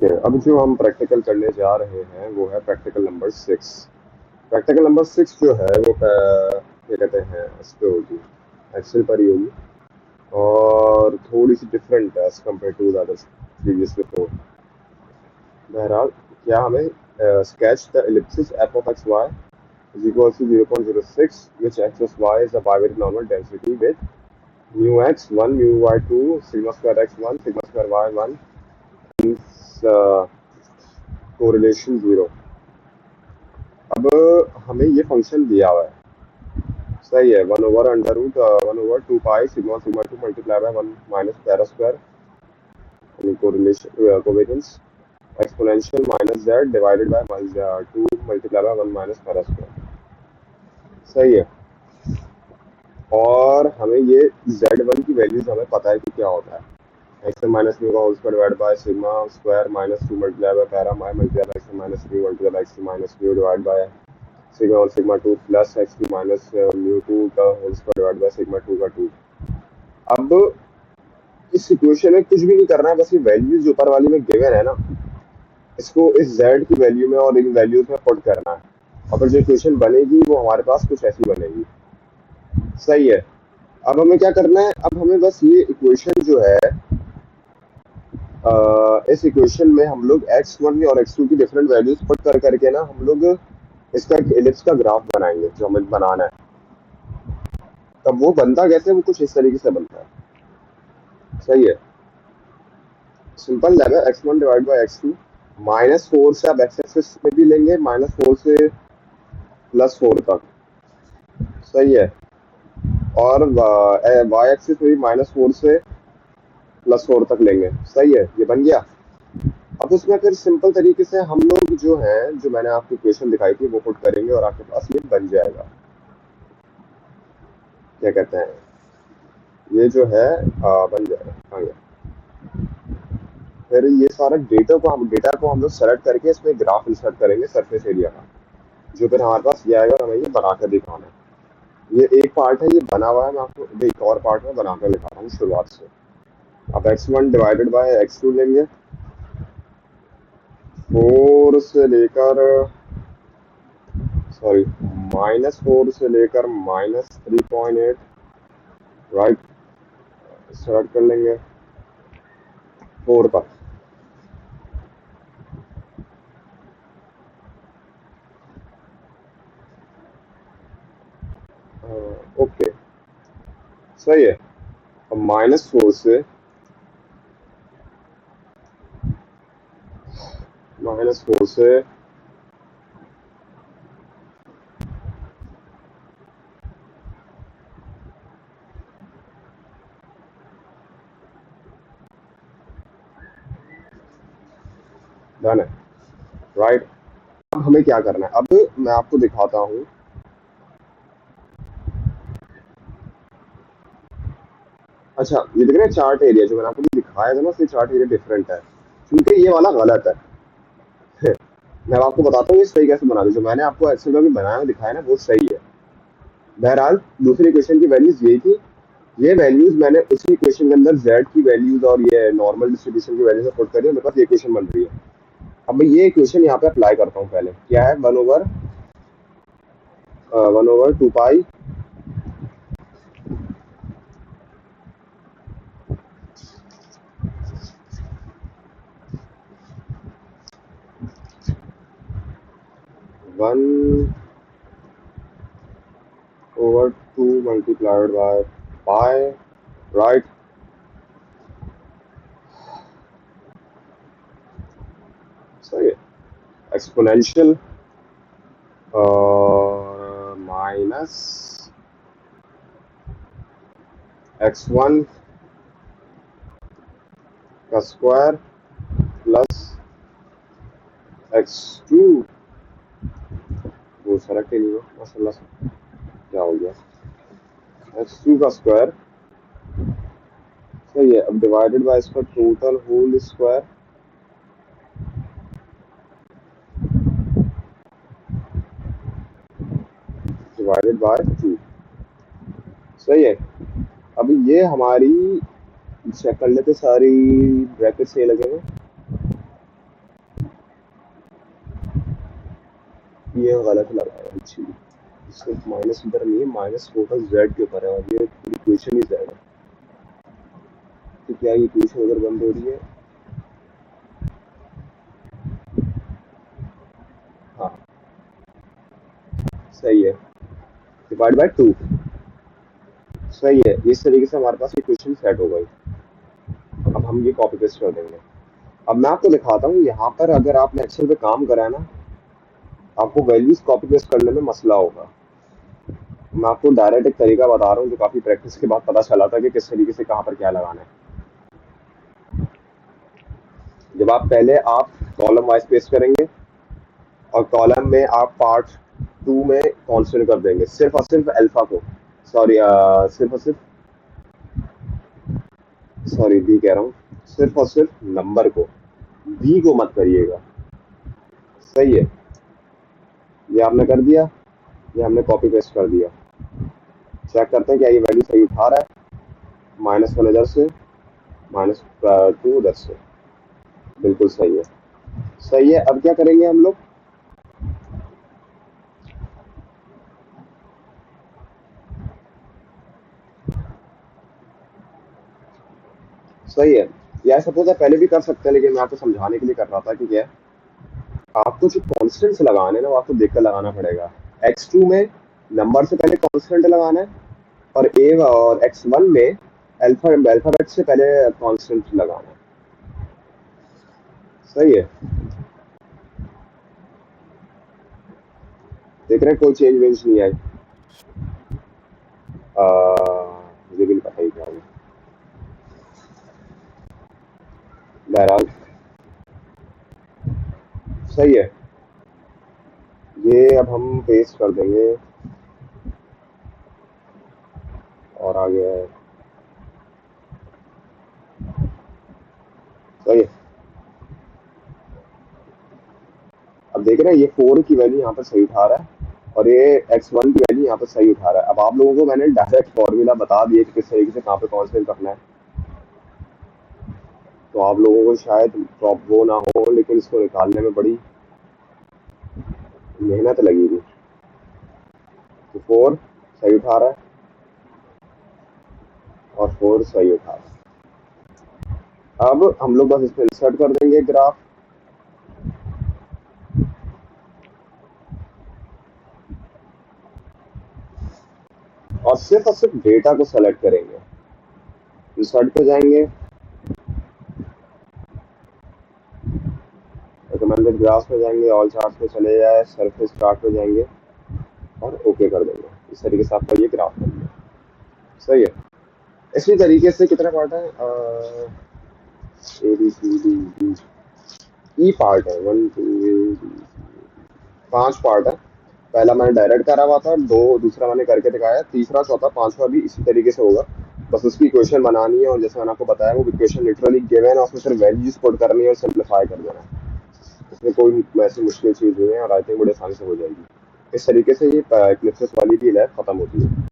अब जो हम प्रैक्टिकल करने जा रहे हैं वो है प्रैक्टिकल नंबर 6। प्रैक्टिकल नंबर 6 जो है वो क्या कहते हैं, इस पे होगी, एक्सेल पर ही होगी और थोड़ी सी डिफरेंट है as compare to the other previously four. बहरहाल क्या हमें sketch the ellipsis f of x y is equal to 0.06 which x plus y is a bivalent normal density with mu x 1 mu y 2 sigma square x 1 sigma square y 1 is correlation 0। अब हमें ये function दिया हुआ है, सही है, 1/√1/2 pi sigma sigma 2 multiply bye 1 minus para square correlation covariance exponential minus Z divided by 2 multiply bye 1 minus para square, सही है। और हमें ये z1 की वैल्यूज हमें पता है कि क्या होता है, एक्स माइनस म्यू का whole square divide by sigma square minus 2 multiply by पैरा multiply by X minus mu multiply by X minus mu divide by sigma 1 sigma 2 plus X minus mu 2 का whole square divide by sigma 2 का 2। अब इस equation में कुछ भी नहीं करना है, बस ये वैल्यूज जो ऊपर वाली में गिवन है ना, इसको इस z की वैल्यू में और इन वैल्यूज में पुट करना है और फिर जो इक्वेशन बनेगी वो हमारे पास कुछ ऐसी बनेगी, सही है। अब हमें क्या करना है, अब हमें बस ये इक्वेशन जो है इस इक्वेशन में हम लोग x1 और x2 की डिफरेंट वैल्यूज पुट कर करके ना हम लोग इसका एलिप्स का ग्राफ बनाएंगे जो हमें बनाना है। तब वो बनता कैसे, वो कुछ इस तरीके से बनता है, सही है। सिंपल लगा, x1 डिवाइड बाय x2 -4 से आप एक्स एक्सिस में भी लेंगे -4 से +4 तक, सही है। और वाई एक्सिस में भी -4 से +4 तक लेंगे, सही है, ये बन गया। अब उसमें फिर सिंपल तरीके से हम लोग जो है, जो मैंने आपको इक्वेशन दिखाई थी वो पुट करेंगे और आपके पास ये बन जाएगा, क्या कहते हैं, ये जो है बन जाएगा, आ गया। फिर ये सारा डेटा को हम लोग सेलेक्ट करके इसमें ग्राफ इंसर्ट करेंगे सरफेस एरिया का, जो फिर हमारे पास ये आएगा और हमें ये बना कर दिखाना है। ये एक पार्ट है, ये बना हुआ है, मैं आपको एक और पार्ट में बनाकर दिखा रहा हूँ शुरुआत से। अब x1 डिवाइडेड बाय x2 लेंगे, 4 से लेकर सॉरी -4 से लेकर -3.8, राइट, स्टार्ट कर लेंगे 4 तक। ओके, सही है। अब -4 से -4 से डन है, राइट। अब हमें क्या करना है, अब मैं आपको दिखाता हूँ। अच्छा, ये देख रहे हैं चार्ट एरिया जो मैंने आपको दिखाया था ना, उससे चार्ट एरिया डिफरेंट है क्योंकि ये वाला गलत है। मैं आपको बताता हूँ ये सही कैसे बना, जो मैंने आपको एक्सेल में भी बनाया दिखाया ना वो सही है। बहरहाल दूसरी क्वेश्चन की वैल्यूज यही थी, ये वैल्यूज मैंने उसी क्वेश्चन के अंदर z की वैल्यूज और ये नॉर्मल डिस्ट्रीब्यूशन की वैल्यूज पुट करी है, मेरे पास ये क्वेश्चन बन रही है। अब मैं ये इक्वेशन यहाँ पे अप्लाई करता हूँ, पहले क्या है 1/2 pi one over 2 multiplied by pi, right. सही है, एक्सपोनेंशियल माइनस x1 का स्क्वायर प्लस x2, वो सेलेक्ट ही नहीं हुआ माशाल्लाह से, क्या हो गया, x2 का स्क्वायर, सही है। अब डिवाइडेड बाय इसका total whole square divided by 2, सही है। अब ये हमारी चेक कर लेते, सारी ब्रैकेट सही लगे हुए, ये गलत लगाया एक्चुअली, सिर्फ माइनस इधर नहीं है, माइनस टोटल जेड के ऊपर है और ये इक्वेशन ही जेड है। तो क्या ये इक्वेशन अगर बंद हो रही है? हाँ सही है, डिवाइड बाय 2। सही है, इस तरीके से हमारे पास इक्वेशन सेट हो गई। अब हम ये कॉपी पेस्ट कर देंगे। अब मैं आपको दिखाता हूँ, यहाँ पर अगर आपने एक्सेल पे काम करा है ना, आपको वैल्यूज कॉपी पेस्ट करने में मसला होगा। मैं आपको डायरेक्ट एक तरीका बता रहा हूँ जो काफी प्रैक्टिस के बाद पता चला था कि किस तरीके से कहाँ पर क्या लगाना है। जब आप पहले आप कॉलम वाइज पेस्ट करेंगे और कॉलम में आप पार्ट 2 में कांस्टेंट कर देंगे, सिर्फ और सिर्फ अल्फा को, सॉरी सिर्फ और सिर्फ, सॉरी बी कह रहा हूँ, सिर्फ और सिर्फ नंबर को, बी को मत करिएगा। सही है, ये आपने कर दिया, ये हमने कॉपी पेस्ट कर दिया। चेक करते हैं क्या ये वैल्यू सही उठा रहा है। -1 इधर से, -2 उधर से, बिल्कुल सही है। सही है, अब क्या करेंगे हम लोग? सही है, या सपोज आप पहले भी कर सकते हैं, लेकिन मैं आपको समझाने के लिए कर रहा था कि क्या है, आपको जो कॉन्स्टेंट्स लगाने हैं ना वो आपको देखकर लगाना पड़ेगा। x2 में नंबर से पहले कांस्टेंट लगाना है, और ए और x1 में अल्फाबेट से पहले कांस्टेंट लगाना है। सही है, देख रहे हैं कोई चेंज वेंज नहीं आई। मुझे भी नहीं पता ही क्या होगा, बहरहाल सही है। ये अब हम पेस्ट कर देंगे और आगे है। सही है, अब देख रहे हैं ये 4 की वैल्यू यहाँ पर सही उठा रहा है और ये x1 की वैल्यू यहाँ पर सही उठा रहा है। अब आप लोगों को मैंने डायरेक्ट फॉर्मूला बता दिया कि किस तरीके से कहाँ पे कांस्टेंट रखना है, तो आप लोगों को शायद वो ना हो, लेकिन इसको निकालने में बड़ी मेहनत लगेगी। तो 4 सही उठा रहा है और 4 सही उठा रहा है। अब हम लोग बस इसमें इंसर्ट कर देंगे ग्राफ, और सिर्फ डेटा को सेलेक्ट करेंगे। इंसर्ट पे जाएंगे, रिकमेंडेड ग्राफ पे जाएंगे, ऑल चार्ट पे चले जाए, सरफेस चार्ट पे जाएंगे और ओके कर देंगे। इस तरीके से आपका ये ग्राफ बन गया। सही है, इसी तरीके से कितने पार्ट है? A B C D D E part है, 1 2 5 पार्ट है। पहला मैंने डायरेक्ट करा हुआ था, दो दूसरा मैंने करके दिखाया, तीसरा चौथा पांचवा भी इसी तरीके से होगा। बस उसकी इक्वेशन बनानी है और जैसे मैंने आपको बताया वो इक्वेशन लिटरली गिवन है, उसमें सिर्फ वैल्यूज पुट करनी है और सिंप्लीफाई कर देना है। इसमें कोई ऐसी मुश्किल चीज नहीं है और आई थिंक बड़े आसानी से हो जाएगी। इस तरीके से ये इक्लिप्स वाली डील है खत्म होती है।